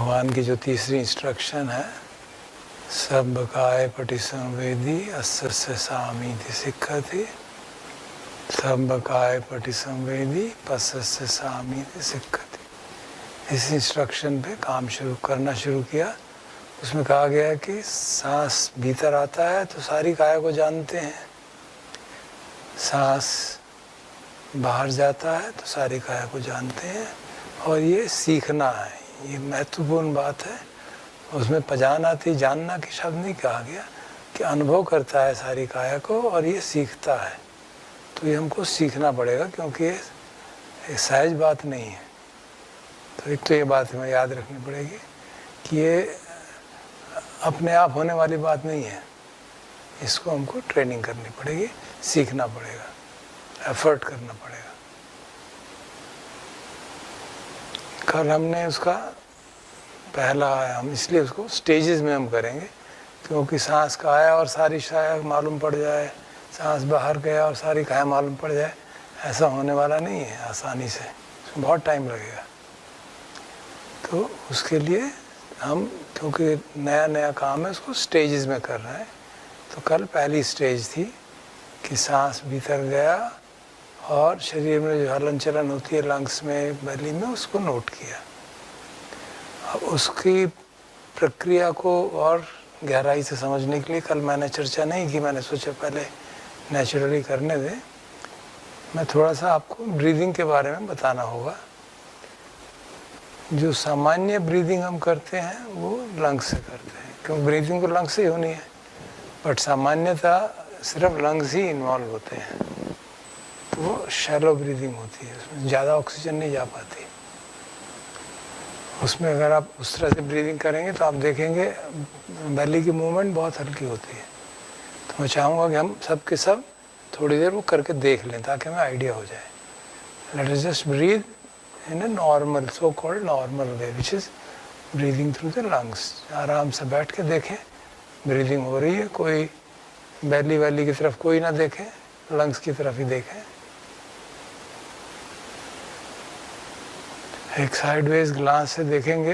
भगवान की जो तीसरी इंस्ट्रक्शन है, सब काय पटिसंवेदी अस्स्य सामीति सिक्खति, सब काय पटिसंवेदी पस्स्य सामीति सिक्खति। इस इंस्ट्रक्शन पे काम करना शुरू किया। उसमें कहा गया कि सांस भीतर आता है तो सारी काया को जानते हैं, सांस बाहर जाता है तो सारी काया को जानते हैं, और ये सीखना है, ये महत्वपूर्ण बात है। उसमें पहचान आती, जानना के शब्द नहीं कहा गया, कि अनुभव करता है सारी काया को और ये सीखता है। तो ये हमको सीखना पड़ेगा, क्योंकि ये सहज बात नहीं है। तो एक तो ये बात हमें याद रखनी पड़ेगी कि ये अपने आप होने वाली बात नहीं है, इसको हमको ट्रेनिंग करनी पड़ेगी, सीखना पड़ेगा, एफर्ट करना पड़ेगा। कल हमने उसका पहला आया, हम इसलिए उसको स्टेजेस में हम करेंगे, क्योंकि सांस का आया और सारी काया मालूम पड़ जाए, सांस बाहर गया और सारी काया मालूम पड़ जाए, ऐसा होने वाला नहीं है आसानी से, उसमें बहुत टाइम लगेगा। तो उसके लिए हम, क्योंकि नया नया काम है, उसको स्टेजेस में कर रहे हैं। तो कल पहली स्टेज थी कि सांस भीतर गया और शरीर में जो हलन चलन होती है लंग्स में, बेली में, उसको नोट किया। अब उसकी प्रक्रिया को और गहराई से समझने के लिए कल मैंने चर्चा नहीं की, मैंने सोचा पहले नेचुरली करने दें। मैं थोड़ा सा आपको ब्रीदिंग के बारे में बताना होगा। जो सामान्य ब्रीदिंग हम करते हैं वो लंग्स से करते हैं, क्योंकि ब्रीदिंग तो लंग्स से ही होनी है, बट सामान्यतः सिर्फ लंग्स ही इन्वॉल्व होते हैं। तो वो शैलो ब्रीदिंग होती है, उसमें ज़्यादा ऑक्सीजन नहीं जा पाती। उसमें अगर आप उस तरह से ब्रीदिंग करेंगे तो आप देखेंगे बेली की मूवमेंट बहुत हल्की होती है। तो मैं चाहूँगा कि हम सब के सब थोड़ी देर वो करके देख लें, ताकि हमें आइडिया हो जाए। Let us just breathe in a normal, so called normal way, which is breathing through the lungs. आराम से बैठ के देखें ब्रीदिंग हो रही है, कोई बेली वैली की तरफ कोई ना देखें, लंग्स की तरफ ही देखें। एक साइडवेज ग्लास से देखेंगे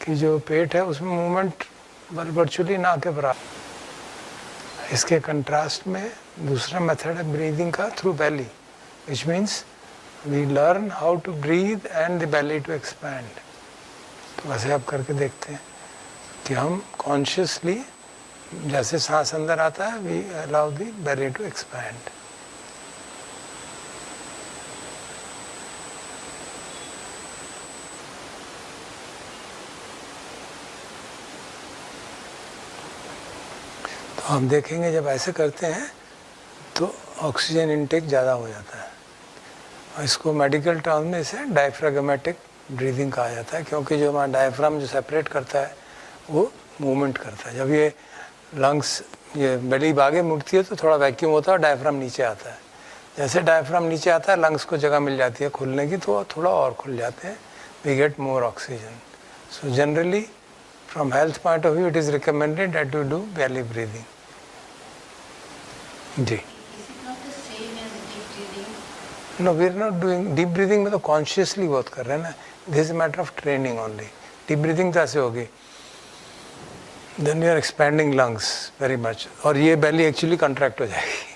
कि जो पेट है उसमें मूवमेंट वर्चुअली ना के बराबर। इसके कंट्रास्ट में दूसरा मेथड है ब्रीदिंग का through belly, which means we learn how to breathe and the belly to expand. तो वैसे आप करके देखते हैं कि हम कॉन्शियसली जैसे सांस अंदर आता है, we allow the belly to expand. तो हम देखेंगे जब ऐसे करते हैं तो ऑक्सीजन इनटेक ज़्यादा हो जाता है, और इसको मेडिकल टर्म में इसे डायफ्रागमेटिक ब्रीदिंग कहा जाता है, क्योंकि जो हमारा डायफ्राम जो सेपरेट करता है वो मूवमेंट करता है। जब ये लंग्स, ये बेली आगे मुड़ती है तो थोड़ा वैक्यूम होता है और डायफ्राम नीचे आता है। जैसे डायफ्राम नीचे आता है, लंग्स को जगह मिल जाती है खुलने की, तो थोड़ा और खुल जाते हैं, we get more oxygen. So generally from health point of view it is recommended that you do belly breathing. जी, no we are not doing deep breathing में, तो कॉन्शियसली बहुत कर रहे हैं ना, this is matter of training only. Deep breathing तो ऐसे होगी, then you are expanding lungs very much, और ये बेली एक्चुअली कंट्रैक्ट हो जाएगी,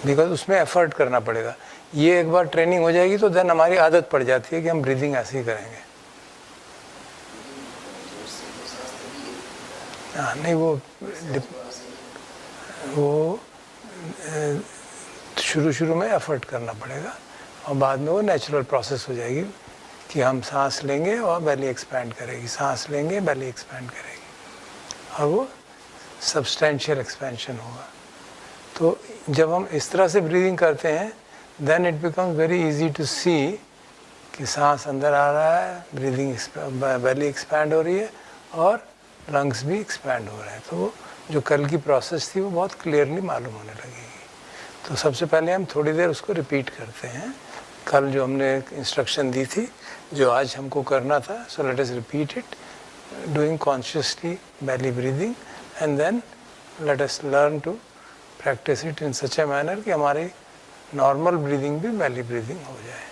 बिकॉज उसमें एफर्ट करना पड़ेगा। ये एक बार ट्रेनिंग हो जाएगी तो देन हमारी आदत पड़ जाती है कि हम ब्रीदिंग ऐसे ही करेंगे। हाँ, नहीं वो शुरू में एफर्ट करना पड़ेगा, और बाद में वो नेचुरल प्रोसेस हो जाएगी कि हम सांस लेंगे और बेली एक्सपैंड करेगी, सांस लेंगे बेली एक्सपैंड करेगी, और वो सब्सटेंशियल एक्सपेंशन होगा। तो जब हम इस तरह से ब्रीदिंग करते हैं, then it becomes very easy to see कि सांस अंदर आ रहा है, ब्रीदिंग बेली एक्सपैंड हो रही है और लंग्स भी एक्सपैंड हो रहे हैं। तो जो कल की प्रोसेस थी वो बहुत क्लियरली मालूम होने लगेगी। तो सबसे पहले हम थोड़ी देर उसको रिपीट करते हैं, कल जो हमने इंस्ट्रक्शन दी थी जो आज हमको करना था। So let us repeat it, doing consciously belly breathing, and then let us learn to practice it in such a manner कि हमारी नॉर्मल ब्रीदिंग भी बेली ब्रीदिंग हो जाए।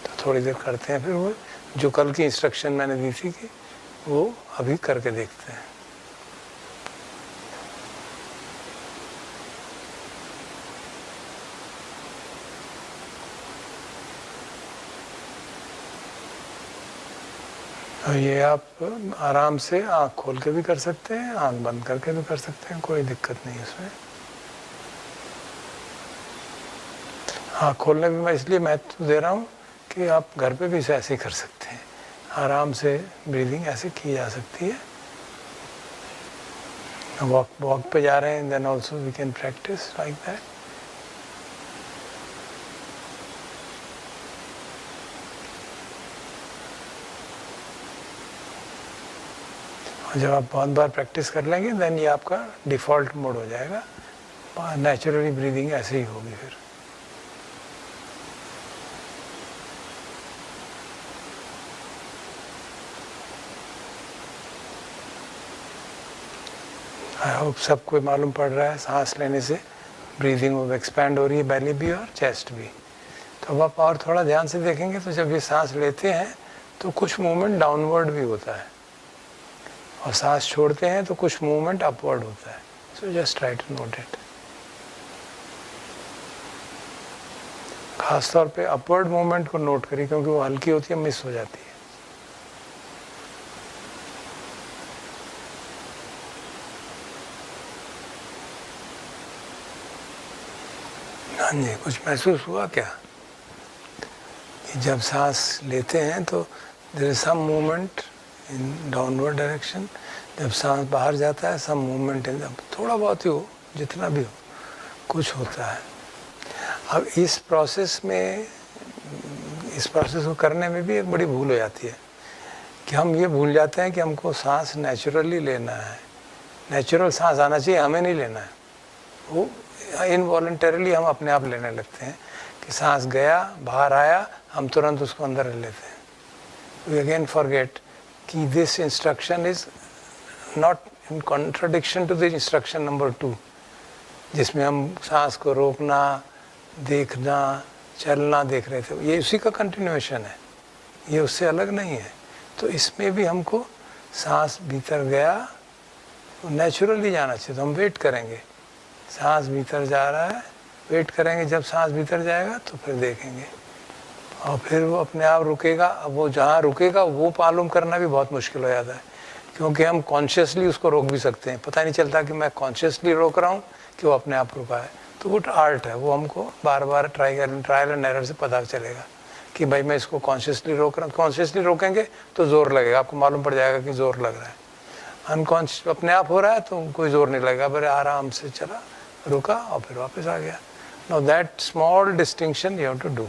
तो थोड़ी देर करते हैं, फिर वो जो कल की इंस्ट्रक्शन मैंने दी थी कि वो अभी करके देखते हैं। और ये आप आराम से आँख खोल के भी कर सकते हैं, आँख बंद करके भी कर सकते हैं, कोई दिक्कत नहीं इसमें। आँख खोलने भी मैं इसलिए महत्व दे रहा हूँ कि आप घर पे भी इसे ऐसे ही कर सकते हैं, आराम से ब्रीदिंग ऐसे की जा सकती है। वॉक पे जा रहे हैं, then also we can practice like that. और जब आप बहुत बार प्रैक्टिस कर लेंगे देन ये आपका डिफ़ॉल्ट मोड हो जाएगा, नेचुरली ब्रीदिंग ऐसे ही होगी फिर। आई होप सबको मालूम पड़ रहा है, सांस लेने से ब्रीदिंग वो एक्सपैंड हो रही है, बेली भी और चेस्ट भी। तो अब आप और थोड़ा ध्यान से देखेंगे तो जब ये सांस लेते हैं तो कुछ मूवमेंट डाउनवर्ड भी होता है, और सांस छोड़ते हैं तो कुछ मूवमेंट अपवर्ड होता है। So just try to note it. खासतौर पे अपवर्ड मूवमेंट को नोट करिए, क्योंकि वो हल्की होती है, मिस हो जाती है। हाँ जी, कुछ महसूस हुआ क्या कि जब सांस लेते हैं तो there is some movement in downward direction, जब सांस बाहर जाता है सम मूवमेंट इन, थोड़ा बहुत ही हो, जितना भी हो, कुछ होता है। अब इस प्रोसेस को करने में भी एक बड़ी भूल हो जाती है कि हम ये भूल जाते हैं कि हमको सांस नेचुरली लेना है। नेचुरल सांस आना चाहिए, हमें नहीं लेना है। वो इनवॉलंटरीली हम अपने आप लेने लगते हैं कि सांस गया, बाहर आया, हम तुरंत उसको अंदर ले लेते हैं। वी अगेन फॉरगेट कि this instruction is not in contradiction to the instruction number 2, जिसमें हम सांस को रोकना, देखना, चलना देख रहे थे। ये उसी का कंटिन्यूएशन है, ये उससे अलग नहीं है। तो इसमें भी हमको सांस भीतर गया तो नेचुरली जाना चाहिए, तो हम वेट करेंगे, सांस भीतर जा रहा है, वेट करेंगे, जब सांस भीतर जाएगा तो फिर देखेंगे, और फिर वो अपने आप रुकेगा। अब वो जहाँ रुकेगा वो मालूम करना भी बहुत मुश्किल हो जाता है, क्योंकि हम कॉन्शियसली उसको रोक भी सकते हैं, पता नहीं चलता कि मैं कॉन्शियसली रोक रहा हूँ कि वो अपने आप रुका है। तो वो आर्ट है, वो हमको बार बार ट्रायल एंड एरर से पता चलेगा कि भाई मैं इसको कॉन्शियसली रोक रहा हूँ। कॉन्शियसली रोकेंगे तो ज़ोर लगेगा, आपको मालूम पड़ जाएगा कि ज़ोर लग रहा है। अनकॉन्शियस अपने आप हो रहा है तो कोई ज़ोर नहीं लगेगा, बड़े आराम से चला, रुका और फिर वापस आ गया। Now that small distinction you have to do.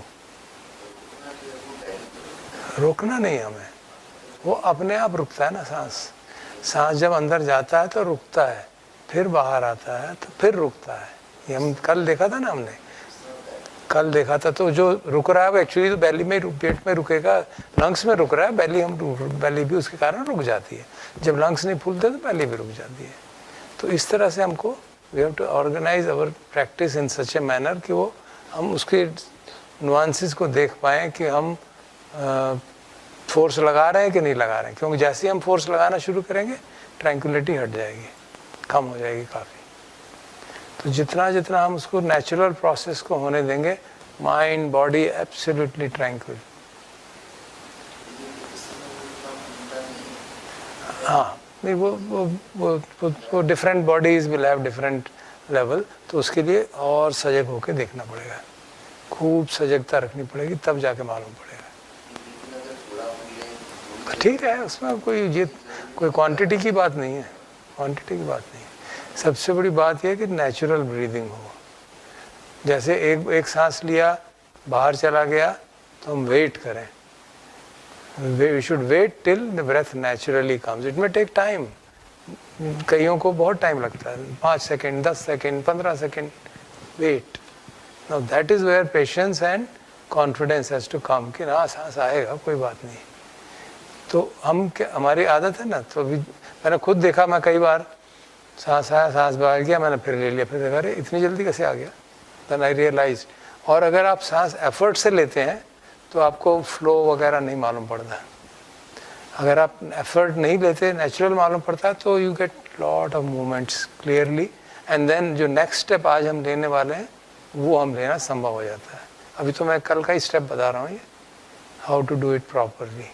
रोकना नहीं हमें, वो अपने आप रुकता है ना। सांस जब अंदर जाता है तो रुकता है, फिर बाहर आता है तो फिर रुकता है। ये हम कल देखा था ना, हमने कल देखा था। तो जो रुक रहा है वो एक्चुअली तो बैली में, पेट में रुकेगा, लंग्स में रुक रहा है। बैली भी उसके कारण रुक जाती है। जब लंग्स नहीं फूलते तो बैली भी रुक जाती है। तो इस तरह से हमको we have to organise our practice in such a manner कि वो हम उसके नुआंसेस को देख पाएँ कि हम फोर्स लगा रहे हैं कि नहीं लगा रहे हैं। क्योंकि जैसे ही हम फोर्स लगाना शुरू करेंगे ट्रैंक्विलिटी हट जाएगी, कम हो जाएगी काफ़ी। तो जितना जितना हम उसको नेचुरल प्रोसेस को होने देंगे, माइंड बॉडी एब्सोल्युटली ट्रैंक्विल। हाँ, नहीं वो different bodies will have different level. तो उसके लिए और सजग होकर देखना पड़ेगा, खूब सजगता रखनी पड़ेगी, तब जाके मालूम पड़ेगा। ठीक है, उसमें कोई क्वांटिटी की बात नहीं है, क्वांटिटी की बात नहीं है। सबसे बड़ी बात यह है कि नेचुरल ब्रीदिंग हो। जैसे एक सांस लिया, बाहर चला गया, तो हम वेट करें। We should wait till the breath naturally comes. It may take time, कईयों को बहुत टाइम लगता है, 5 second, 10 second, 15 second wait. Now that is where patience and confidence has to come कि ना सांस आएगा, कोई बात नहीं। तो हमारी आदत है ना, तो अभी मैंने खुद देखा, मैं कई बार सांस आया, सांस बाहर गया, मैंने फिर ले लिया, फिर देखा अरे इतनी जल्दी कैसे आ गया। Then I realised. और अगर आप सांस एफर्ट से लेते हैं तो आपको फ्लो वगैरह नहीं मालूम पड़ता। अगर आप एफर्ट नहीं लेते, नेचुरल मालूम पड़ता है, तो you get lot of movements clearly, and then जो नेक्स्ट स्टेप आज हम लेने वाले हैं वो हम लेना संभव हो जाता है। अभी तो मैं कल का ही स्टेप बता रहा हूँ, ये how to do it properly.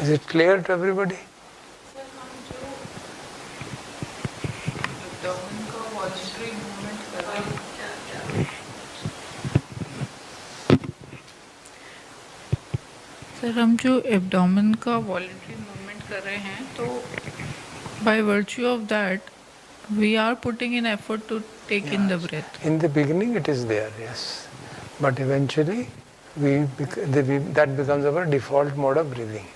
Is it clear to everybody? Sir हम जो एब्डोमेन का वॉलंटरी मूवमेंट कर रहे हैं, तो by virtue of that we are putting in effort to take in the breath. In the beginning it is there, yes, but eventually that becomes our default mode of breathing.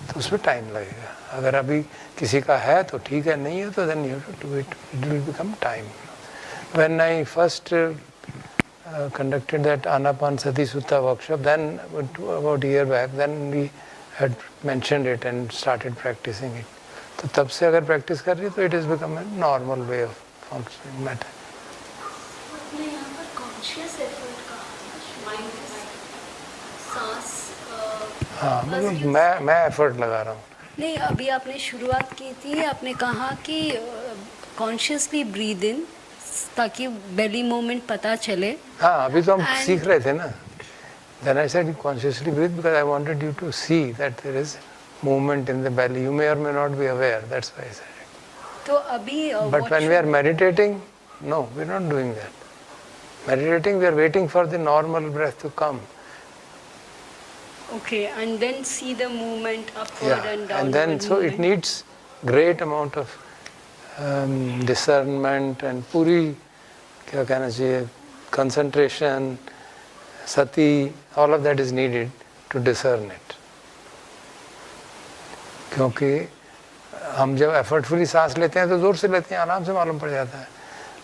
तो उसमें time लगेगा। अगर अभी किसी का है तो ठीक है, नहीं है तो then you have to do it. It will become time. When I first conducted that Anapanasati Sutta workshop, then about a year back, then we had mentioned it and started practicing it. तो तब से अगर practice कर रही है तो it has become a normal way of functioning matter. आपने यहाँ पर conscious effort का mindful सांस हाँ, मतलब मैं एफर्ट लगा रहा हूँ। नहीं, अभी आपने शुरुआत की थी, आपने कहा कि कॉन्शियसली ब्रीद इन ताकि बेली मूवमेंट पता चले। हाँ, अभी तो हम सीख रहे थे ना। Then I said consciously breathe because I wanted you to see that there is movement in the belly. You may or may not be aware. That's why I said it. तो अभी But when we are meditating, no, we are not doing that. Meditating, we are waiting for the normal breath to come. Okay, and then see the movement upward and downward. And then so it needs great amount of discernment and पूरी क्या कहना चाहिए, concentration, sati, all of that is needed to discern it. क्योंकि हम जब एफर्टफुली सांस लेते हैं तो जोर से लेते हैं, आराम से मालूम पड़ जाता है।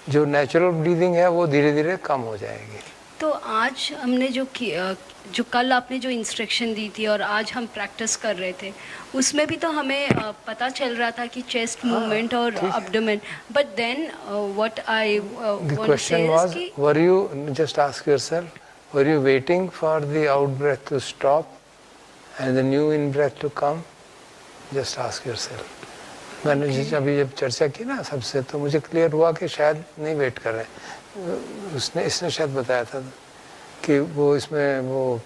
जो नेचुरल ब्रीदिंग है वो धीरे धीरे कम हो जाएगी। तो आज हमने जो कल आपने जो इंस्ट्रक्शन दी थी और आज हम प्रैक्टिस कर रहे थे, उसमें भी तो हमें पता चल रहा था कि चेस्ट मूवमेंट और abdomen, but then what I the question was, were you just ask yourself, were you waiting for the out breath to stop and the new in breath to come? Just ask yourself. मैंने अभी जब चर्चा की ना सबसे, तो मुझे clear हुआ कि शायद नहीं वेट कर रहे। इसने शायद बताया था कि वो इसमें वो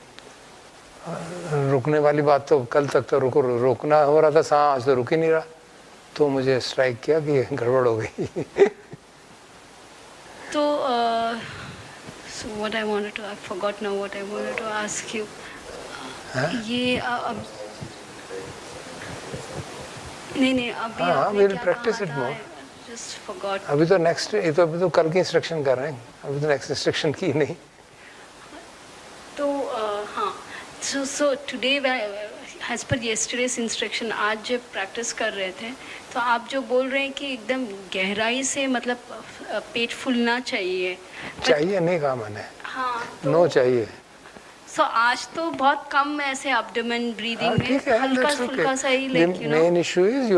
रुकने वाली बात तो कल तक तो रोकना हो रहा था, सांस तो रुक ही नहीं रहा, तो मुझे स्ट्राइक किया कि गड़बड़ हो गई। तो so what I wanted to, I forgot now what I wanted to ask you. ये अब नहीं अभी आपने क्या practice it कहा more. था? Just forgot. अभी तो नेक्स्ट, ये तो अभी तो कल की इंस्ट्रक्शन कर रहे हैं, अभी तो नेक्स्ट इंस्ट्रक्शन की नहीं। तो हाँ, so today as per yesterday's instruction, आज जब प्रैक्टिस कर रहे थे तो आप जो बोल रहे हैं कि एकदम गहराई से, मतलब पेट फूलना चाहिए। चाहिए नहीं कहा मैंने, हाँ, तो नो चाहिए। सो आज तो बहुत कम ऐसे एब्डोमेन ब्रीदिंग में हल्का फुल्का सा ही, like you know. Main issue is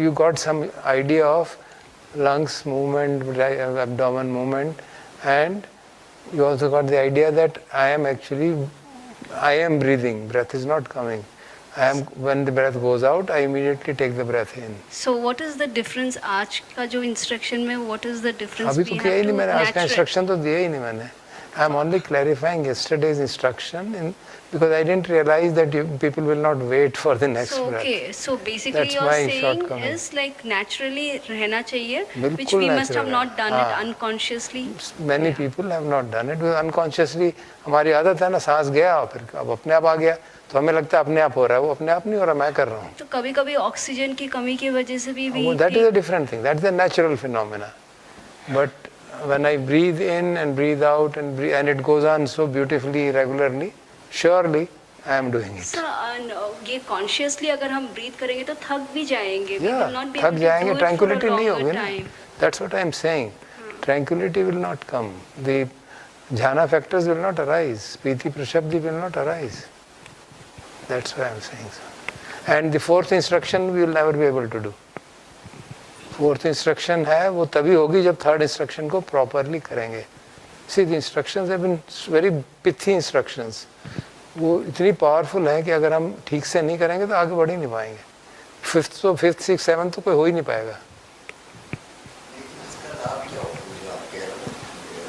you got some idea of lungs movement, abdomen movement, and you also got the idea that I am breathing, breath is not coming. When the breath goes out, I immediately take the breath in. So what is the difference आज का जो instruction में, what is the difference? अभी तो किया ही नहीं मैंने, आज का इंस्ट्रक्शन तो दिया ही नहीं मैंने। I am only clarifying yesterday's instruction because I didn't realize that people will not wait for the next breath. Okay, so basically That's you're my saying shortcoming. is like naturally रहना चाहिए, बिल्कुल which we must have natural not done है। it unconsciously. Many people have not done it because unconsciously हमारी आदत है ना, सांस गया और फिर अब अपने आप आ गया, तो हमें लगता है अपने आप हो रहा है, वो अपने आप नहीं हो रहा, मैं कर रहा हूँ। तो कभी-कभी ऑक्सीजन की कमी की वजह से भी That is a different thing. That's a natural phenomena. But when I breathe in and breathe out and it goes on so beautifully, regularly, surely I am doing it. Sir ये consciously अगर हम breathe करेंगे तो थक भी जाएंगे, we Yeah, will not be थक able to जाएंगे, do it for a tranquility नहीं longer होगी ना। time. That's what I am saying. Tranquility will not come. The jhana factors will not arise. Priti prashabdi will not arise. That's why I am saying so. And the fourth instruction we will never be able to do. Fourth instruction है वो तभी होगी जब third instruction को properly करेंगे। See, the instructions have been very pithy instructions. वो इतनी powerful है कि अगर हम ठीक से नहीं करेंगे तो आगे बढ़ ही नहीं पाएंगे। फिफ्थ 6 7 तो कोई हो ही नहीं पाएगा।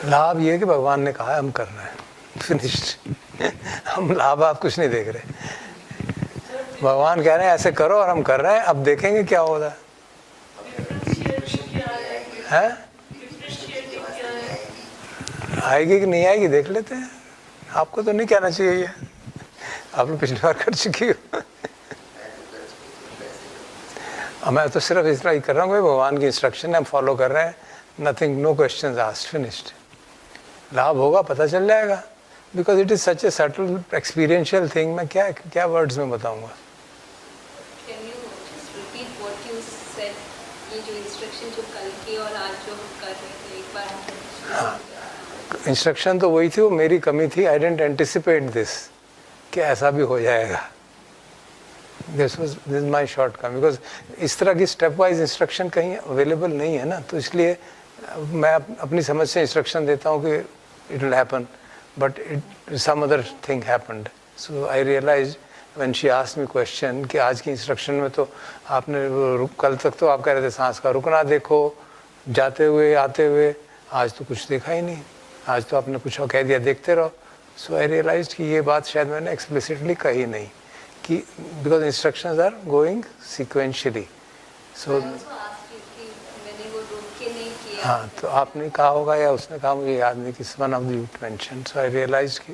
लाभ ये है कि भगवान ने कहा है हम कर रहे हैं, फिनिश्ड। हम लाभ आप कुछ नहीं देख रहे, भगवान कह रहे हैं ऐसे करो और हम कर रहे हैं, अब देखेंगे क्या होता है। आएगी कि नहीं आएगी देख लेते हैं। आपको तो नहीं कहना चाहिए ये, आप लोग पिछली बार कर चुकी हो। मैं तो सिर्फ इस तरह ही कर रहा हूँ कि भगवान की इंस्ट्रक्शन है, हम फॉलो कर रहे हैं, nothing, no questions asked, finished. लाभ होगा पता चल जाएगा, because it is such a subtle experiential thing. मैं क्या क्या वर्ड्स में बताऊंगा। Can you just repeat what you said? ये जो इंस्ट्रक्शन जो कल की और आज जो हम कर रहे थे, एक बार इंस्ट्रक्शन तो वही थी, वो मेरी कमी थी। आई डेंट एंटिसिपेट दिस कि ऐसा भी हो जाएगा। This is my short come, because इस तरह की स्टेप वाइज इंस्ट्रक्शन कहीं अवेलेबल नहीं है ना, तो इसलिए मैं अपनी समझ से इंस्ट्रक्शन देता हूँ कि it will happen, but it some other thing happened. So I realise when she asked me question कि आज की इंस्ट्रक्शन में तो आपने कल तक तो आप कह रहे थे सांस का रुकना देखो, जाते हुए आते हुए, आज तो कुछ देखा ही नहीं, आज तो आपने कुछ और कह दिया देखते रहो। सो आई रियलाइज कि ये बात शायद मैंने एक्सप्लिसिटली कही नहीं, कि because instructions are going sequentially. So हाँ, तो आपने कहा होगा या उसने कहा, मुझे याद नहीं, किस one of the mention. So I realise कि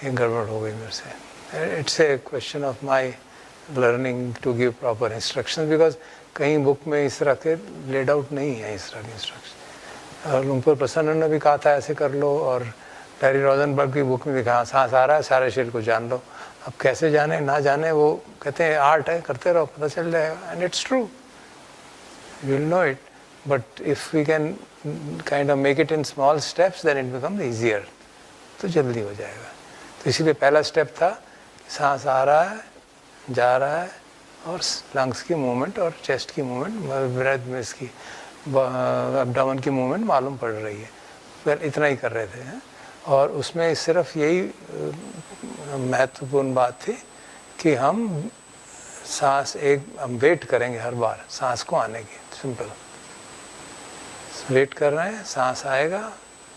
ये गड़बड़ हो गई मेरे से। It's a question of my learning to give proper instruction, because कहीं बुक में इस तरह के लेड आउट नहीं है इस तरह के इंस्ट्रक्शन। और लुंगपुर प्रसन्न ने भी कहा था ऐसे कर लो, और लैरी रोजनबर्ग की बुक में दिखा सांस आ रहा है सारे शरीर को जान लो। अब कैसे जाने ना जाने, वो कहते हैं आर्ट है, करते रहो पता चल जाएगा। And it's true, you will know it, but if we can kind of make it in small steps then it becomes easier, तो जल्दी हो जाएगा। तो इसीलिए पहला स्टेप था सांस आ रहा है, जा रहा है, और लंग्स की मूवमेंट और चेस्ट की मूवमेंट, ब्रेथ में इसकी एब्डोमेन की मूवमेंट मालूम पड़ रही है। फिर इतना ही कर रहे थे, और उसमें सिर्फ यही महत्वपूर्ण बात थी कि हम सांस हम वेट करेंगे हर बार सांस को आने की। सिंपल वेट कर रहे हैं, सांस आएगा,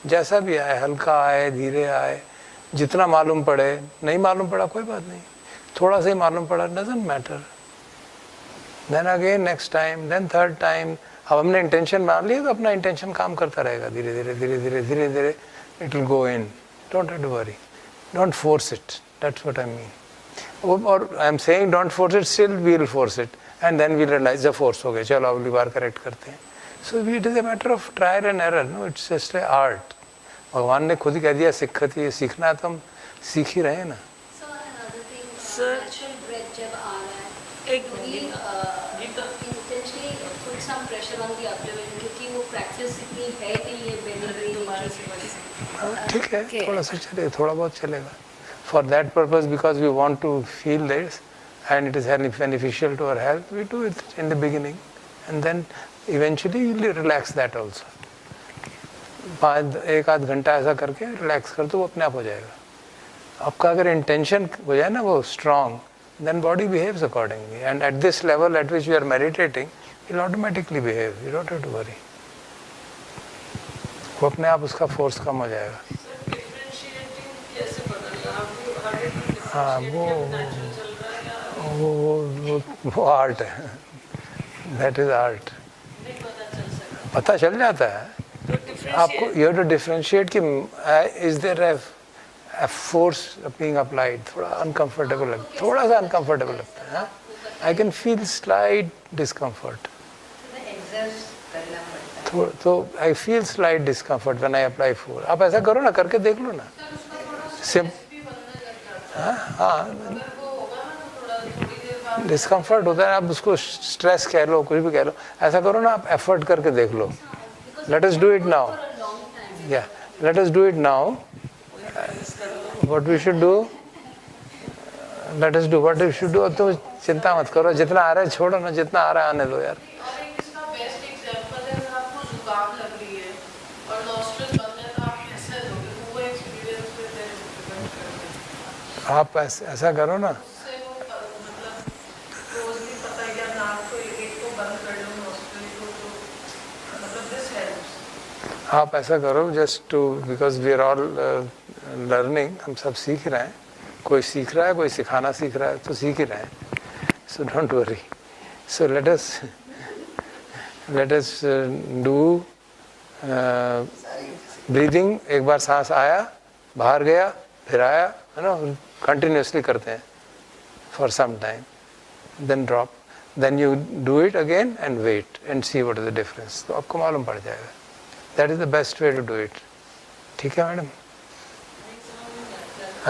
जैसा भी आए, हल्का आए, धीरे आए, जितना मालूम पड़े। नहीं मालूम पड़ा कोई बात नहीं, थोड़ा सा ही मालूम पड़ा, doesn't matter. Then again next time, then third time. अब हमने इंटेंशन मान लिया तो अपना इंटेंशन काम करता रहेगा, धीरे धीरे धीरे धीरे धीरे धीरे it will go in. Don't have to worry, don't force it, that's what I mean. और I am saying don't force it, still we will force it, and then we realise the force हो गया, चलो अगली बार correct करते हैं। So it is a matter of trial and error, no, it's just a art. भगवान ने खुद ही कह दिया सिखती है, सीखना है तो हम सीख ही रहे हैं ना। ठीक है, थोड़ा सा चलेगा, थोड़ा बहुत चलेगा। For that purpose, because we want to feel this and it is beneficial to our health, we do it in the beginning, and then eventually you relax that also. 1-8 घंटा ऐसा करके रिलैक्स कर दो, वो अपने आप हो जाएगा। आपका अगर इंटेंशन हो जाए ना वो strong, then body behaves accordingly, and at this level at which you are meditating, it will automatically behave, you don't have to worry. वो अपने आप उसका फोर्स कम हो जाएगा। हाँ, वो आर्ट है, that is art। पता चल जाता है आपको। you have to differentiate कि is there a force being applied, थोड़ा uncomfortable लगता है, थोड़ा सा uncomfortable लगता है। I can feel slight discomfort, तो I feel slight discomfort when I apply force। आप ऐसा करो ना, करके देख लो ना, हाँ, डिस्कम्फर्ट होता है, आप उसको स्ट्रेस कह लो, कुछ भी कह लो, ऐसा करो ना, आप एफर्ट करके देख लो। Let us do it now, या let us do it now. What we should do, let us do what we should do। तो चिंता मत करो, जितना आ रहा है छोड़ो ना, जितना आ रहा है आने दो यार। आप ऐसा करो ना, उससे वो मतलब रोज भी पता है क्या, नाक को एक को बंद कर लो, नॉस्ट्रिल को, तो मतलब दिस हेल्प्स। आप ऐसा करो just to, because we are all learning, हम सब सीख रहे हैं, कोई सीख रहा है, कोई सिखाना सीख रहा है, तो सीख ही रहे हैं, so don't worry. So let us do breathing. एक बार सांस आया, बाहर गया, फिर आया, है ना, कंटिन्यूसली करते हैं for some time, then drop, then you do it again and wait and see what is the difference, तो आपको मालूम पड़ जाएगा। That is the best way to do it. ठीक है मैडम?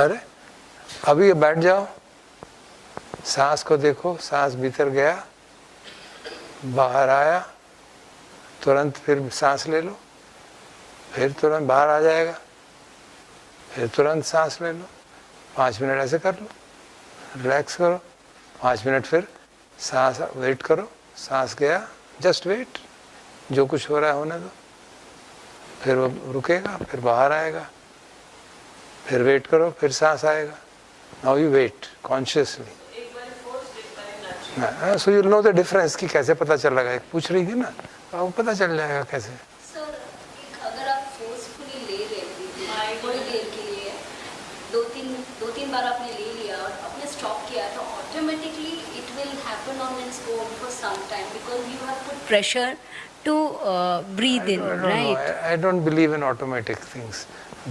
अरे अभी बैठ जाओ, सांस को देखो, सांस भीतर गया, बाहर आया, तुरंत फिर सांस ले लो, फिर तुरंत बाहर आ जाएगा, फिर तुरंत सांस ले लो, 5 मिनट ऐसे कर लो, रिलैक्स करो, 5 मिनट फिर सांस, वेट करो, सांस गया, जस्ट वेट, जो कुछ हो रहा है होने दो, फिर वो रुकेगा, फिर बाहर आएगा, फिर वेट करो, फिर सांस आएगा। Now you wait consciously, so you know the difference. कि कैसे पता चल रहा है, पूछ रही थी ना, आपको पता चल जाएगा कैसे। सर अगर आप फोर्सफुली ले रहे हैं थोड़ी देर के लिए, दो तीन बार आपने ले लिया और आपने स्टॉप किया, तो automatically it will happen on its own for some time, because you have put pressure to breathe in, right? I don't believe in automatic things.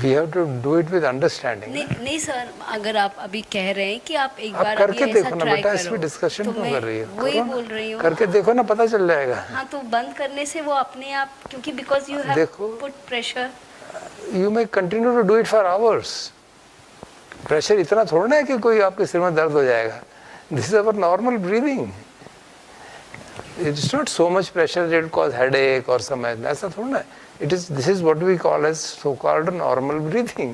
We have to do it with understanding. नहीं sir, अगर आप अभी कह रहे हैं कि आप एक बार करके अभी देखो ऐसा ना ट्राई बेटा, करो, इस पे डिस्कशन क्यों कर रही है? वही बोल रही हूँ, करके देखो ना, पता चल जाएगा। हाँ, तो बंद करने से वो अपने आप, क्योंकि because you have put pressure, you may continue to do it for hours. Pressure इतना थोड़ा ना है कि कोई आपके सिर में दर्द हो जाएगा। This is our normal breathing. It's not so much pressure that it cause headache or some, ऐसा थोड़ा ना। This is what we call as so-called normal breathing.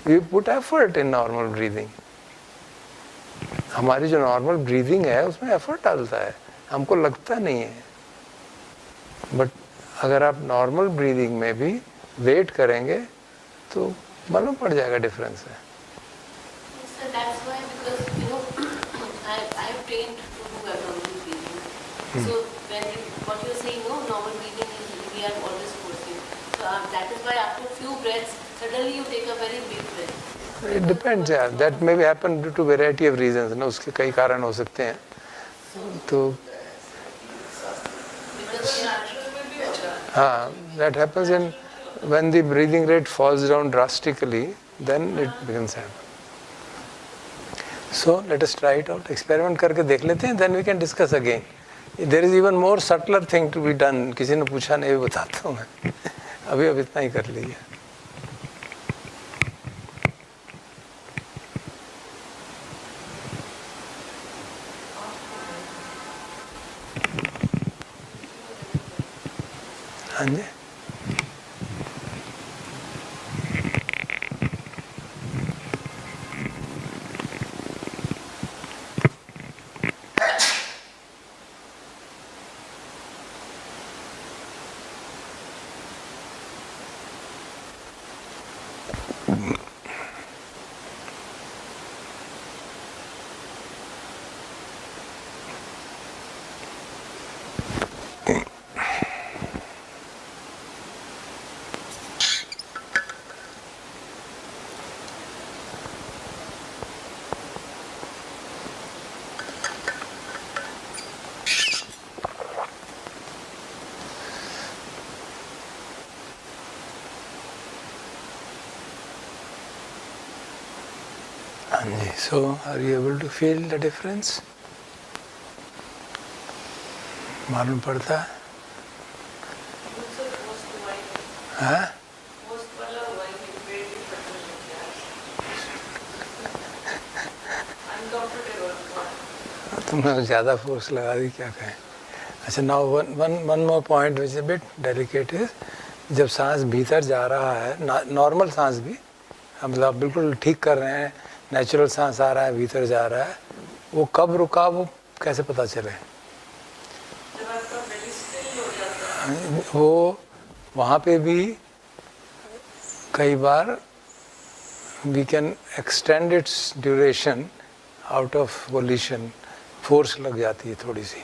We put effort in normal breathing. हमारी जो normal breathing है उसमें effort डालता है, हमको लगता नहीं है। बट अगर आप नॉर्मल ब्रीदिंग में भी वेट करेंगे तो मालूम पड़ जाएगा डिफरेंस है। So that's why, because you know, I have trained to do abdominal breathing. So when what you're saying, no, normal breathing is we are always forcing. So that is why after a few breaths, suddenly you take a very big breath. It depends, यार, that may be happen due to variety of reasons, ना, उसके कई कारण हो सकते हैं। तो हाँ, that happens in when the breathing rate falls down drastically, then it begins to happen. So let us try it out, experiment करके देख लेते हैं, then we can discuss again. There is even more subtler thing to be done. किसी ने पूछा नहीं, बताता हूँ मैं। अभी इतना ही कर लीजिए। हाँ जी, so are you able to feel the difference? मालूम पड़ता है? हाँ? तुमने ज़्यादा फोर्स लगा दी, क्या कहें। अच्छा, now one more point which is bit delicate is, जब सांस भीतर जा रहा है, नॉर्मल सांस भी, मतलब आप बिल्कुल ठीक कर रहे हैं, नेचुरल सांस आ रहा है, भीतर जा रहा है, वो कब रुका, वो कैसे पता चले? वो वहाँ पे भी कई बार we can extend its duration out of volition, force लग जाती है थोड़ी सी,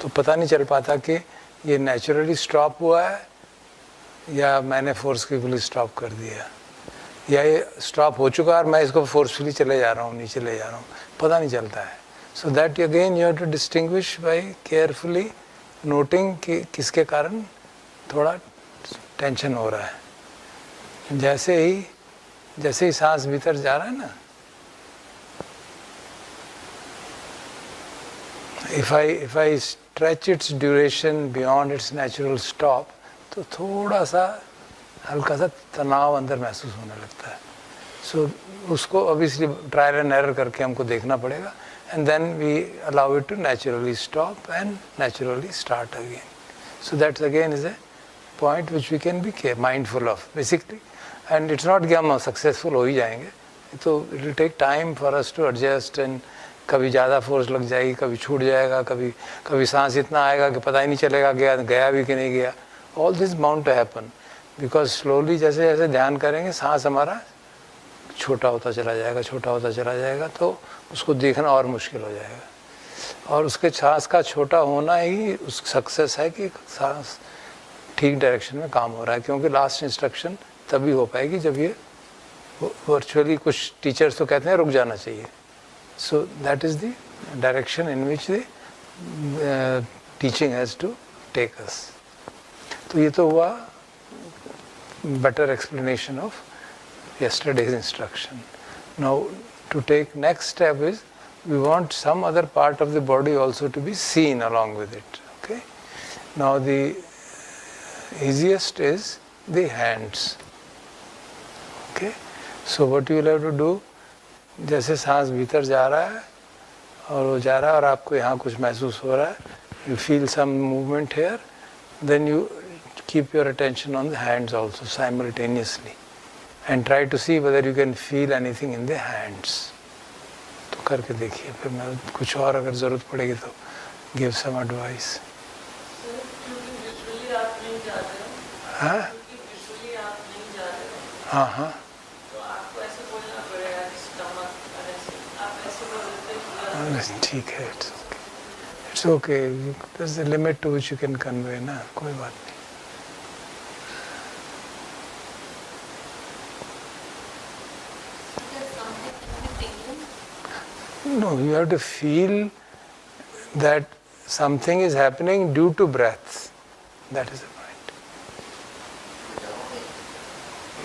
तो पता नहीं चल पाता कि ये naturally stop हुआ है या मैंने forcefully stop कर दिया, या ये stop हो चुका और मैं इसको forcefully चले जा रहा हूँ, नीचे ले जा रहा हूँ, पता नहीं चलता है. So that again you have to distinguish by carefully noting कि किसके कारण थोड़ा टेंशन हो रहा है. जैसे ही सांस भीतर जा रहा है ना, if I stretch its duration beyond its natural stop, तो थोड़ा सा हल्का सा तनाव अंदर महसूस होने लगता है. So उसको obviously trial and error करके हमको देखना पड़ेगा, and then we allow it to naturally stop and naturally start again. So that again is a point which we can be mindful of basically, and it's not कि हम successful हो ही जाएंगे, तो it will take time for us to adjust, and कभी ज़्यादा force लग जाएगी, कभी छूट जाएगा, कभी सांस इतना आएगा कि पता ही नहीं चलेगा गया भी कि नहीं गया. All this bound to happen because slowly जैसे जैसे ध्यान करेंगे सांस हमारा छोटा होता चला जाएगा, तो उसको देखना और मुश्किल हो जाएगा. और उसके सांस का छोटा होना ही उस सक्सेस है कि सांस ठीक डायरेक्शन में काम हो रहा है, क्योंकि लास्ट इंस्ट्रक्शन तभी हो पाएगी जब ये वर्चुअली, कुछ टीचर्स तो कहते हैं रुक जाना चाहिए. So that is the direction in which the teaching has to take us. तो ये तो हुआ better explanation of yesterday's instruction. Now to take next step is we want some other part of the body also to be seen along with it. Okay. Now the easiest is the hands. Okay. So what you will have to do, जैसे सांस भीतर जा रहा है और वो जा रहा है और आपको यहाँ कुछ महसूस हो रहा है, you feel some movement here, then you keep your attention on the hands also simultaneously and try to see whether you can feel anything in the hands. तो करके देखिए, फिर मैं कुछ और अगर ज़रूरत पड़ेगी तो give some advice. हाँ हाँ हाँ ठीक है, it's okay. There's a limit to which you can convey ना, कोई बात नहीं. No, you have to feel that something is happening due to breath. That is the point.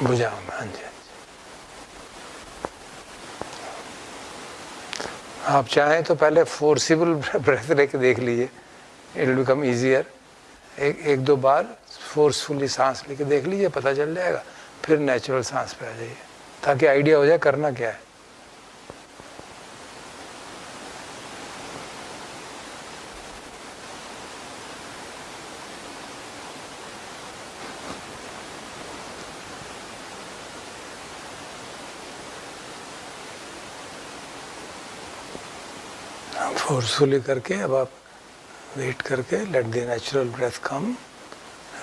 बुझाओ में, हाँ जी. आप चाहें तो पहले फोर्सिबल ब्रेथ लेके देख लीजिए, इट विल बिकम ईजियर. एक दो बार फोर्सफुली सांस लेके देख लीजिए, पता चल जाएगा. फिर नेचुरल सांस पे आ जाइए ताकि आइडिया हो जाए करना क्या है. फोर्सफुली करके अब आप वेट करके let the natural breath come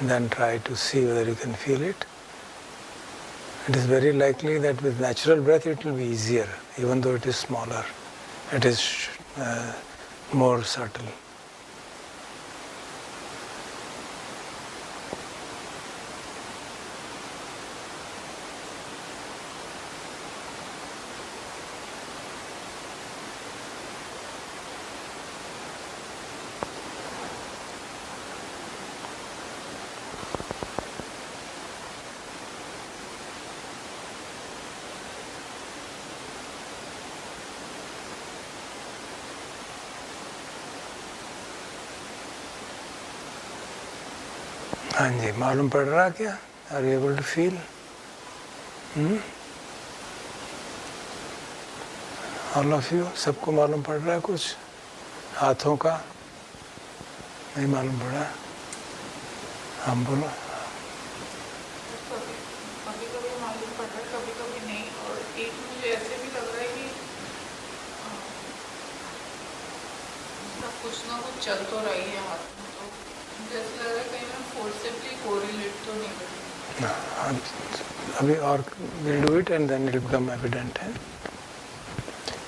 and then try to see whether you can feel it. It is very likely that with natural breath it will be easier, even though it is smaller, it is more subtle. हाँ जी, मालूम पड़ रहा क्या? Are you able to feel? All of you, सबको मालूम पड़ रहा है कुछ? हाथों का नहीं मालूम पड़ा? हम बोलो. कभी कभी मालूम पड़ रहा है, कभी कभी नहीं. और एक मुझे ऐसे भी लग रहा है कि कुछ ना कुछ चल तो रही है हाथ में, तो मुझे ऐसा लग रहा है कहीं मैं फोर्सिबली कोरिलेट तो नहीं कर रही. अभी और will do it and then it become evident है,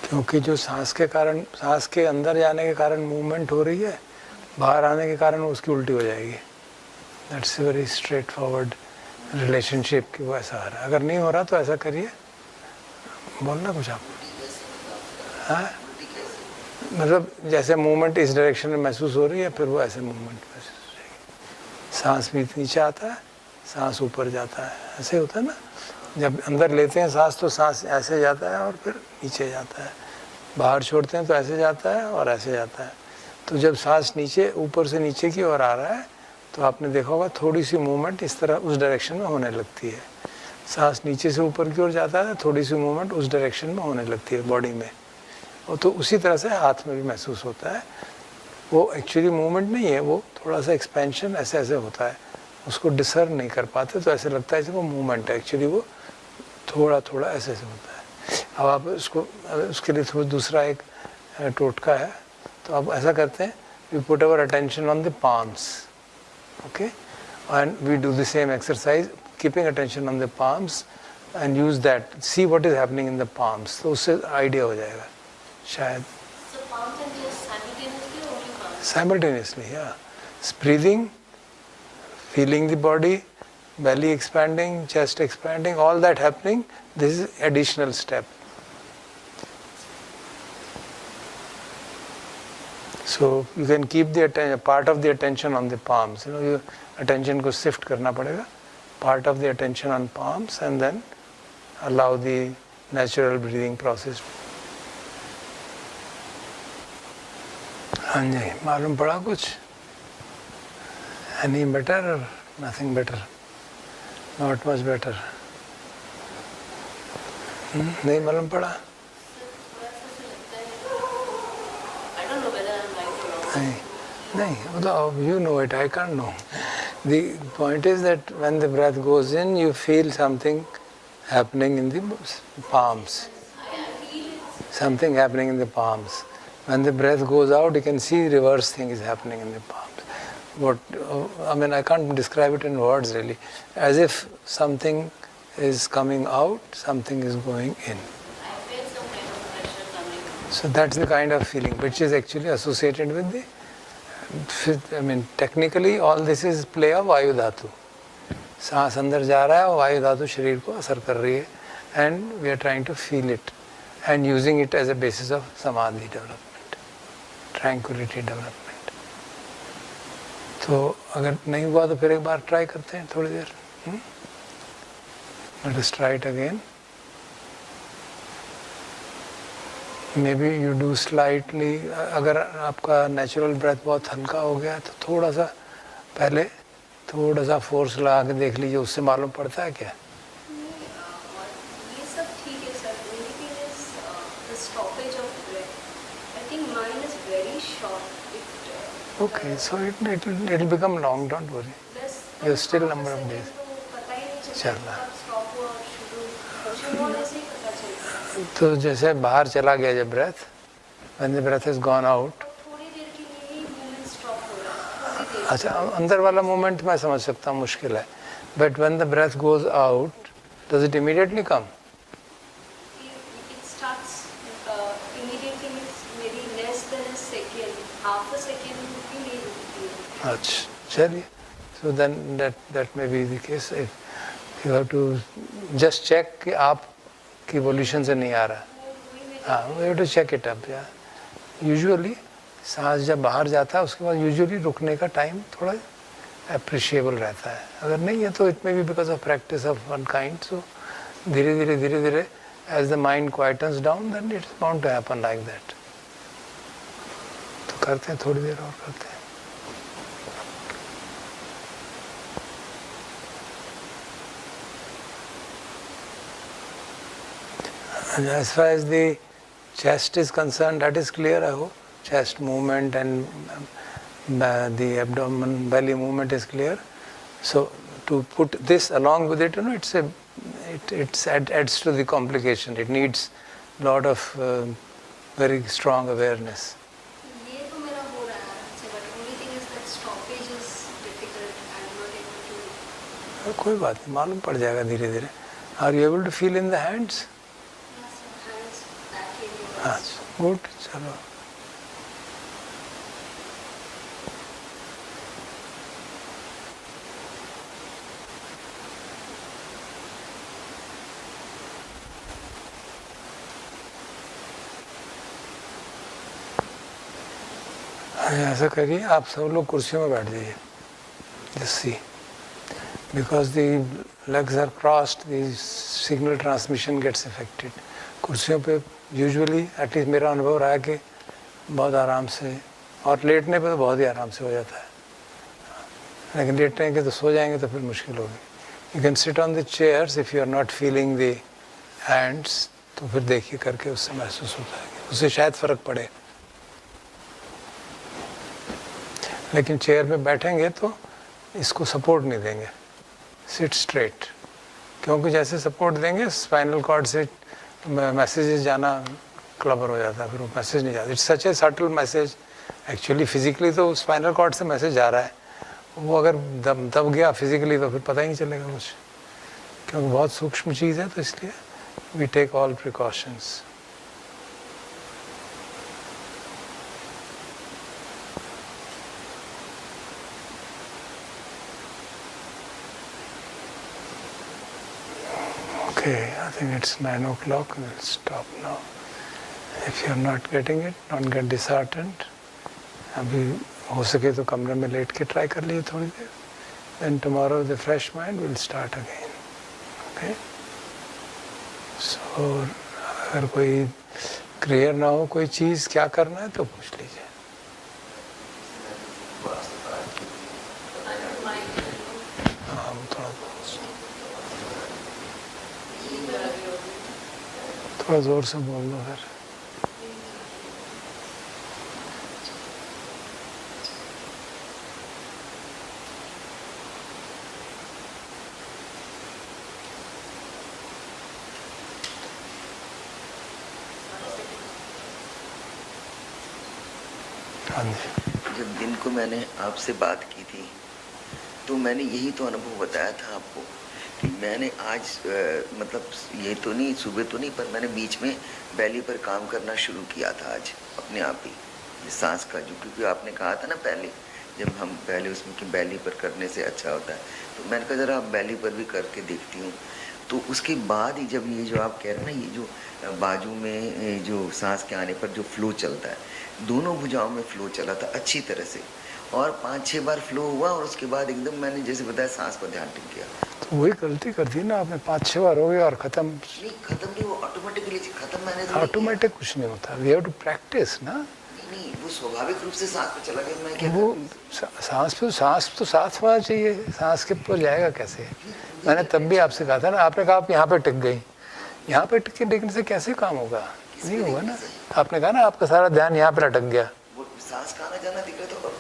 क्योंकि जो सांस के कारण, सांस के अंदर जाने के कारण मूवमेंट हो रही है, बाहर आने के कारण उसकी उल्टी हो जाएगी। That's very straight forward relationship की वो ऐसा आ रहा है। अगर नहीं हो रहा तो ऐसा करिए, बोलना कुछ आप। हाँ, मतलब जैसे मूवमेंट इस डायरेक्शन में महसूस हो रही है, फिर वो ऐसे मूवमेंट महसूस हो जाएगी। सांस भी नीचे आता है, सांस ऊपर जाता है, ऐसे होता है ना। जब अंदर लेते हैं सांस तो सांस ऐसे जाता है और फिर नीचे जाता है, बाहर छोड़ते हैं तो ऐसे जाता है और ऐसे जाता है। तो जब सांस नीचे, ऊपर से नीचे की ओर आ रहा है तो आपने देखा होगा थोड़ी सी मूवमेंट इस तरह उस डायरेक्शन में होने लगती है। सांस नीचे से ऊपर की ओर जाता है, थोड़ी सी मूवमेंट उस डायरेक्शन में होने लगती है बॉडी में। और तो उसी तरह से हाथ में भी महसूस होता है। वो एक्चुअली मूवमेंट नहीं है, वो थोड़ा सा एक्सपेंशन ऐसे ऐसे होता है, उसको डिसर्न नहीं कर पाते तो ऐसे लगता है जैसे वो मूवमेंट है, एक्चुअली वो थोड़ा थोड़ा ऐसे ऐसे होता है। अब आप उसके लिए थोड़ा दूसरा एक टोटका है। तो आप ऐसा करते हैं, we put our attention on the palms, okay, and we do the same exercise keeping attention on the palms and use that, see what is happening in the palms. तो उससे आइडिया हो जाएगा शायद। Simultaneously, yeah. Breathing, feeling the body, belly expanding, chest expanding, all that happening. This is additional step. So you can keep the part of the attention on the palms. You attention को shift करना पड़ेगा. Part of the attention on palms and then allow the natural breathing process. हाँ जी, मालूम पड़ा कुछ? Any better or nothing better? Not much better. नहीं मालूम पड़ा? नहीं, you know it, I can't know. The point is that when the breath goes in, you feel something happening in the palms. Something happening in the palms. When the breath goes out, you can see reverse thing is happening in the palms. I can't describe it in words really. As if something is coming out, something is going in. I feel some kind of pressure coming. So that's the kind of feeling which is actually associated with the, technically all this is play of Vayu Dhatu. सांस अंदर जा रहा है और वायु धातु शरीर को असर कर रही है, and we are trying to feel it and using it as a basis of samadhi development, tranquility development. तो अगर नहीं हुआ तो फिर एक बार ट्राई करते हैं थोड़ी देर. Let us try it again. Maybe you do slightly. अगर आपका natural breath बहुत हल्का हो गया तो थोड़ा सा पहले थोड़ा सा फोर्स लगा के देख लीजिए, उससे मालूम पड़ता है क्या? ये सब ठीक है sir. Only thing is the stoppage of breath. I think mine is very short. Okay, so it will become long. Don't worry. You still number of days. चल रहा. तो जैसे बाहर चला गया जब breath, when the breath has gone out. अच्छा, अंदर वाला मूवमेंट मैं समझ सकता हूँ, मुश्किल है. But when the breath goes out, does it immediately come? It starts immediately, means maybe less than a second, half a second भी नहीं रुकती है. अच्छा, चलिए. So then that may be the case. If you have to just check कि आप की evolution से नहीं आ रहा. हाँ, we have to check it up. Yeah. Usually सांस जब बाहर जाता है उसके बाद यूजुअली रुकने का टाइम थोड़ा अप्रिशिएबल रहता है. अगर नहीं है तो it may be because of practice of one kind. So धीरे धीरे as the mind quietens down then it is bound to happen like that. तो करते हैं, थोड़ी देर और करते हैं. As far as the chest is concerned, that is clear, I hope. Chest movement and the abdomen, belly movement is clear. So to put this along with it, it adds to the complication. It needs a lot of very strong awareness. ये तो मेरा हो रहा है, but only thing is that stoppage is difficult. I'm not able to. कोई बात नहीं, मालूम पड़ जाएगा धीरे धीरे। Are you able to feel in the hands? अच्छा, गुड, चलो। ऐसा करिए, आप सब लोग कुर्सियों में बैठ जाइए। Just see, because the legs are crossed, the signal transmission gets affected. कुर्सियों पे यूजुअली, एटलीस्ट मेरा अनुभव रहा है कि बहुत आराम से, और लेटने पे तो बहुत ही आराम से हो जाता है, लेकिन लेटने के तो सो जाएंगे तो फिर मुश्किल होगी। You can sit on the chairs if you are not feeling the hands, तो फिर देखिए करके उससे महसूस होता है, उससे शायद फ़र्क पड़े। लेकिन चेयर पे बैठेंगे तो इसको सपोर्ट नहीं देंगे, सिट स्ट्रेट, क्योंकि जैसे सपोर्ट देंगे स्पाइनल कॉर्ड से मैसेजेस जाना क्लबर हो जाता है, फिर वो मैसेज नहीं जाता। It's such a subtle message actually. Physically तो स्पाइनल कॉर्ड से मैसेज जा रहा है, वो अगर दब गया फिजिकली तो फिर पता ही नहीं चलेगा कुछ, क्योंकि बहुत सूक्ष्म चीज़ है, तो इसलिए we take all precautions. Okay, I think it's 9 o'clock. We'll stop now. If you're not getting it, don't get disheartened. अभी हो सके तो कमरे में लेट के ट्राई कर लिए थोड़ी देर. Then tomorrow with a fresh mind we'll start again. Okay? So अगर कोई क्लियर ना हो कोई चीज़ क्या करना है तो पूछ लीजिए. थोड़ा जोर से बोल दो फिर. हाँ जी. जब दिन को मैंने आपसे बात की थी तो मैंने यही तो अनुभव बताया था आपको कि मैंने आज मतलब ये तो नहीं सुबह तो नहीं पर मैंने बीच में बैली पर काम करना शुरू किया था आज अपने आप ही ये सांस का जो क्योंकि आपने कहा था ना पहले जब हम पहले उसमें कि बैली पर करने से अच्छा होता है तो मैंने कहा ज़रा बैली पर भी करके देखती हूँ. तो उसके बाद ही जब ये जो आप कह रहे हैं ना ये जो बाजू में जो सांस के आने पर जो फ्लो चलता है दोनों भुजाओं में फ्लो चला था अच्छी तरह से और 5-6 बार फ्लो हुआ और उसके बाद एकदम मैंने जैसे बताया सांस पर ध्यान टिक गया. तो वही गलती कर दी ना आपने. 5-6 बार हो गया और खत्म. नहीं खत्म नहीं वो ऑटोमेटिकली खत्म मैंने तो ऑटोमेटिक कुछ नहीं होता. वी हैव टू प्रैक्टिस ना. नहीं वो स्वाभाविक रूप से सांस पे चला गया. मैं क्या वो सांस तो साथ होना चाहिए. सांस के ऊपर जाएगा कैसे. मैंने तब भी आपसे कहा था ना. आपने कहा आप यहाँ पे टिक गई. यहाँ पे टिक के टिकने से कैसे काम होगा. नहीं होगा ना. आपने कहा ना आपका सारा ध्यान यहाँ पे अटक गया. वो सांस का आना जाना दिख रहा था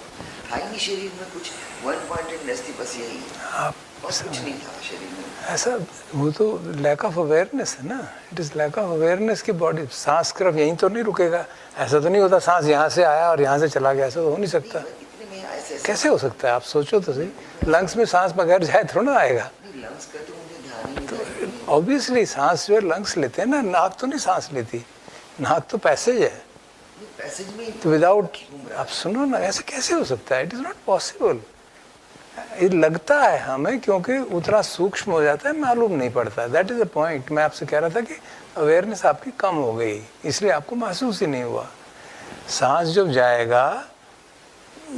था ही नहीं शरीर में कुछ. वन पॉइंटेडनेस थी बस यही. आप कुछ नहीं था शरीर में ऐसा. वो तो लैक ऑफ अवेयरनेस है ना. It is lack of awareness की बॉडी. सांस सिर्फ यहीं तो नहीं रुकेगा. ऐसा तो नहीं होता सांस यहाँ से आया और यहाँ से चला गया. ऐसा तो हो नहीं सकता. इतने में ऐसे कैसे हो सकता है. आप सोचो तो सही. लंग्स में सांस बगैर जाए थोड़ा ना आएगा. लंग्स का तो मुझे ध्यान ही नहीं था. ऑब्वियसली सांस जो है लंग्स लेते हैं ना. नाक तो नहीं सांस लेती. नाक तो पैसेज है. पैसेज में तो विदाउट आप सुनो ना. ऐसे कैसे हो सकता है. It is not possible. ये लगता है हमें क्योंकि उतना सूक्ष्म हो जाता है मालूम नहीं पड़ता. That is the point. मैं आपसे कह रहा था कि अवेयरनेस आपकी कम हो गई इसलिए आपको महसूस ही नहीं हुआ. सांस जब जाएगा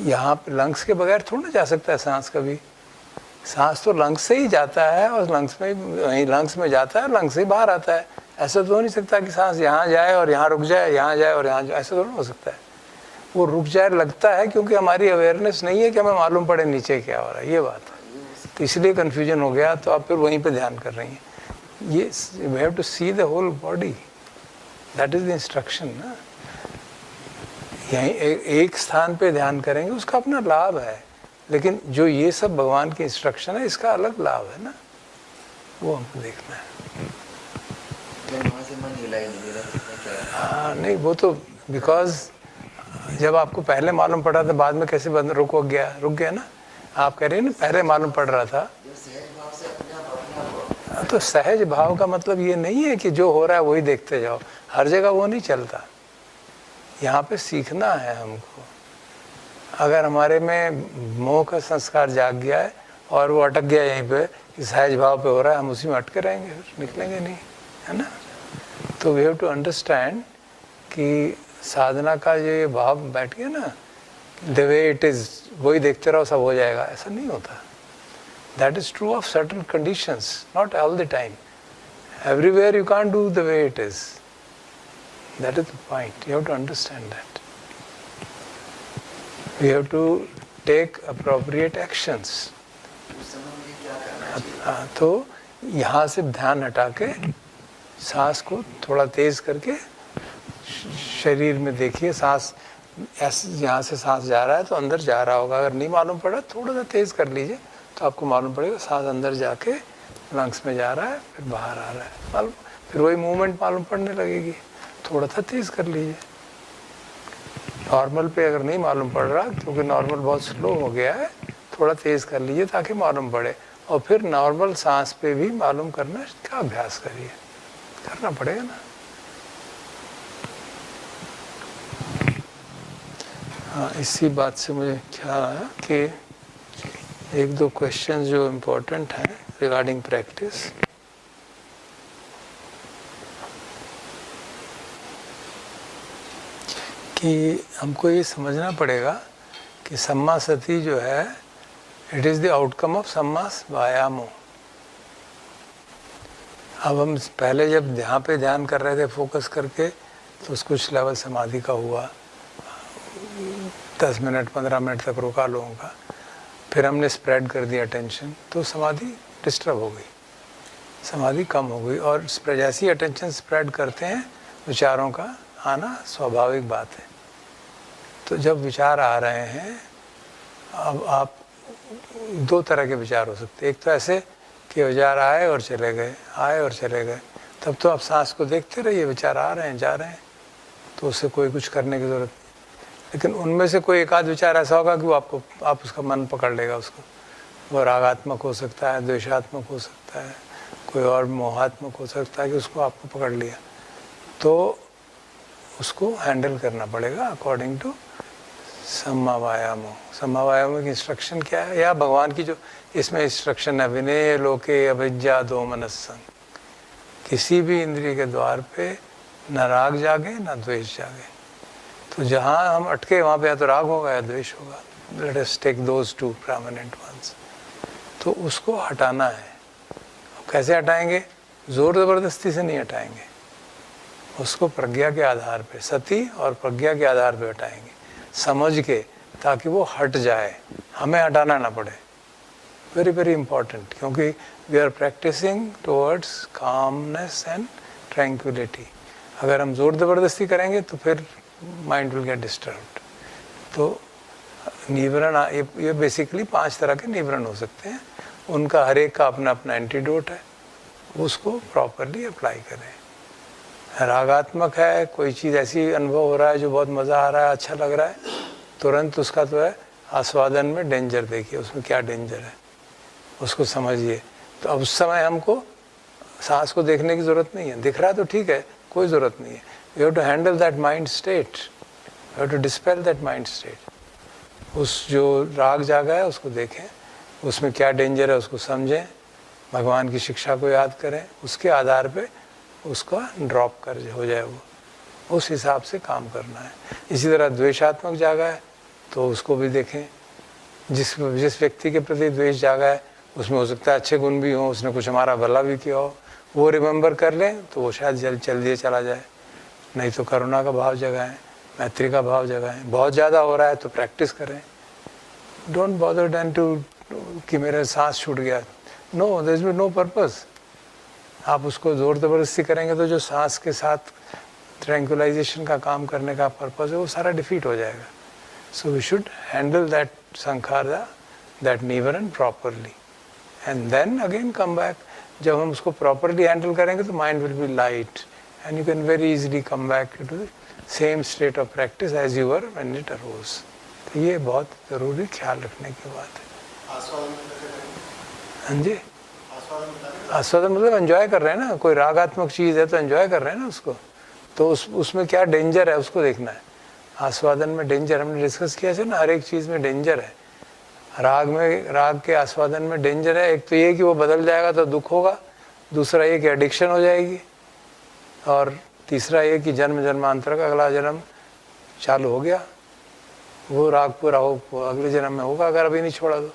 यहाँ पे लंग्स के बगैर थोड़ा ना जा सकता है सांस कभी. सांस तो लंग्स से ही जाता है और लंग्स में जाता है लंग्स से ही बाहर आता है. ऐसा तो हो नहीं सकता कि सांस यहाँ जाए और यहाँ रुक जाए यहाँ जाए और यहाँ जाए. ऐसा तो नहीं हो सकता है. वो रुक जाए लगता है क्योंकि हमारी अवेयरनेस नहीं है कि हमें मालूम पड़े नीचे क्या हो रहा है. ये बात है. तो इसलिए कन्फ्यूजन हो गया. तो आप फिर वहीं पे ध्यान कर रही हैं. ये we have to see the whole body. That is the instruction ना. यहीं एक स्थान पे ध्यान करेंगे उसका अपना लाभ है. लेकिन जो ये सब भगवान की इंस्ट्रक्शन है इसका अलग लाभ है ना. वो हमको देखना है. वहाँ से मन हिला ही नहीं रहा. हाँ नहीं वो तो बिकॉज जब आपको पहले मालूम पड़ा था बाद में कैसे बंद रुक गया ना. आप कह रहे हैं ना पहले मालूम पड़ रहा था. जब सहज भाव से तो सहज भाव का मतलब ये नहीं है कि जो हो रहा है वही देखते जाओ, हर जगह वो नहीं चलता। यहाँ पे सीखना है हमको। अगर हमारे में मोह का संस्कार जाग गया है और वो अटक गया यहीं पे कि सहज भाव पे हो रहा है, हम उसी में अटके रहेंगे, फिर निकलेंगे नहीं, है ना। तो वी हैव टू अंडरस्टैंड कि साधना का ये भाव बैठ गया ना, द वे इट इज़, वही देखते रहो सब हो जाएगा, ऐसा नहीं होता। That is true of certain conditions, not all the time. Everywhere you can't do the way it is. That is the point. You have to understand that. We have to take appropriate actions. तो यहाँ से ध्यान हटा के सांस को थोड़ा तेज करके शरीर में देखिए, सांस ऐसे यहाँ से सांस जा रहा है तो अंदर जा रहा होगा। अगर नहीं मालूम पड़ा थोड़ा सा तेज कर लीजिए तो आपको मालूम पड़ेगा सांस अंदर जाके लंग्स में जा रहा है, फिर बाहर आ रहा है, मालूम, फिर वही मूवमेंट मालूम पड़ने लगेगी। थोड़ा सा तेज कर लीजिए। नॉर्मल पे अगर नहीं मालूम पड़ रहा, क्योंकि नॉर्मल बहुत स्लो हो गया है, थोड़ा तेज कर लीजिए ताकि मालूम पड़े, और फिर नॉर्मल सांस पे भी मालूम करना का अभ्यास करिए, करना पड़ेगा ना। हाँ, इसी बात से मुझे ख्याल आया कि एक दो क्वेश्चन जो इम्पोर्टेंट हैं रिगार्डिंग प्रैक्टिस। कि हमको ये समझना पड़ेगा कि सम्मा सति जो है, it is the outcome of samma vayamo. अब हम पहले जब यहाँ पे ध्यान कर रहे थे फोकस करके, तो कुछ लेवल समाधि का हुआ, 10 मिनट 15 मिनट तक रोका लोगों का, फिर हमने स्प्रेड कर दिया अटेंशन, तो समाधि डिस्टर्ब हो गई, समाधि कम हो गई। और जैसी अटेंशन स्प्रेड करते हैं विचारों का आना स्वाभाविक बात है। तो जब विचार आ रहे हैं, अब आप दो तरह के विचार हो सकते हैं। एक तो ऐसे कि विचार आए और चले गए, आए और चले गए, तब तो आप सांस को देखते रहिए, विचार आ रहे हैं जा रहे हैं, तो उससे कोई कुछ करने की ज़रूरत नहीं। लेकिन उनमें से कोई एक आध विचार ऐसा होगा कि वो आप उसका मन पकड़ लेगा उसको। वो रागात्मक हो सकता है, द्वेषात्मक हो सकता है, कोई और मोहात्मक हो सकता है कि उसको आपको पकड़ लिया, तो उसको हैंडल करना पड़ेगा अकॉर्डिंग टू सम्मा वायामो। सम्मा वायामो की इंस्ट्रक्शन क्या है, या भगवान की जो इसमें इंस्ट्रक्शन है, विनय लोके अभिज्ञा दो मनस्संग। किसी भी इंद्रिय के द्वार पे न राग जागे न द्वेष जागे। तो जहाँ हम अटके वहाँ पे या तो राग होगा या द्वेष होगा। Let us take those two prominent ones. तो उसको हटाना है। कैसे हटाएंगे? जोर ज़बरदस्ती से नहीं हटाएंगे, उसको प्रज्ञा के आधार पे, सती और प्रज्ञा के आधार पे हटाएंगे, समझ के, ताकि वो हट जाए, हमें हटाना ना पड़े। वेरी वेरी इंपॉर्टेंट, क्योंकि we are practising towards calmness and tranquillity. अगर हम जोर ज़बरदस्ती करेंगे तो फिर माइंड विल गेट डिस्टर्ब्ड। तो निवरण, ये बेसिकली 5 तरह के निवरण हो सकते हैं, उनका हर एक का अपना अपना एंटीडोट है, उसको प्रॉपरली अप्लाई करें। रागात्मक है, कोई चीज़ ऐसी अनुभव हो रहा है जो बहुत मज़ा आ रहा है, अच्छा लग रहा है, तुरंत उसका तो है आस्वादन में डेंजर देखिए, उसमें क्या डेंजर है उसको समझिए। तो अब उस समय हमको सांस को देखने की ज़रूरत नहीं है, दिख रहा है तो ठीक है, कोई ज़रूरत नहीं है। You have to handle that mind state, you have to dispel that mind state. उस जो राग जागा है उसको देखें, उसमें क्या डेंजर है उसको समझें, भगवान की शिक्षा को याद करें, उसके आधार पे उसका ड्रॉप कर हो जाए, वो उस हिसाब से काम करना है। इसी तरह द्वेषात्मक जागा है तो उसको भी देखें, जिस व्यक्ति के प्रति द्वेष जागा है उसमें हो सकता है अच्छे गुण भी हों, उसने कुछ हमारा भला भी किया हो, वो रिमेंबर कर लें तो वो शायद जल्दी चला जाए। नहीं तो करुणा का भाव जगाएं, मैत्री का भाव जगाएं। बहुत ज़्यादा हो रहा है तो प्रैक्टिस करें। डोंट बॉदर देन टू कि मेरा सांस छूट गया, no, there is no purpose. आप उसको ज़ोर ज़बरदस्ती करेंगे तो जो सांस के साथ ट्रैंक्विलाइजेशन का काम करने का पर्पस है वो सारा डिफीट हो जाएगा। So we should handle that sankhara, that nivarana properly, and then again come back. जब हम उसको प्रॉपरली हैंडल करेंगे तो mind will be light and you can very easily come back to the same state of practice as you were when it arose. तो ये बहुत ज़रूरी ख्याल रखने की बात है। हाँ जी, आस्वादन मतलब एंजॉय कर रहे हैं ना, कोई रागात्मक चीज़ है तो एंजॉय कर रहे हैं ना उसको, तो उसमें क्या डेंजर है उसको देखना है। आस्वादन में डेंजर हमने डिस्कस किया है ना, हर एक चीज़ में डेंजर है। राग के आस्वादन में डेंजर है, एक तो ये कि वो बदल जाएगा तो दुख होगा, दूसरा ये कि एडिक्शन हो जाएगी, और तीसरा ये कि जन्म जन्मांतर का अगला जन्म चालू हो गया, वो राग पूरा हो अगले जन्म में होगा अगर अभी नहीं छोड़ा तो।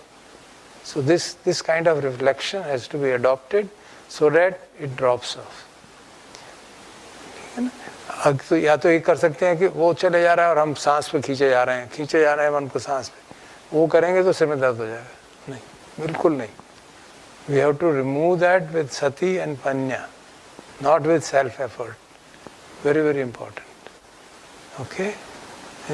So this kind of reflection has to be adopted so that it drops off. ठीक है ना? तो या तो ये कर सकते हैं कि वो चले जा रहा है और हम सांस पे खींचे जा रहे हैं मन को सांस पे, वो करेंगे तो सिर में दर्द हो जाएगा। नहीं, बिल्कुल नहीं। We have to remove that with sati and panya, not with self effort. Very, very important. Okay?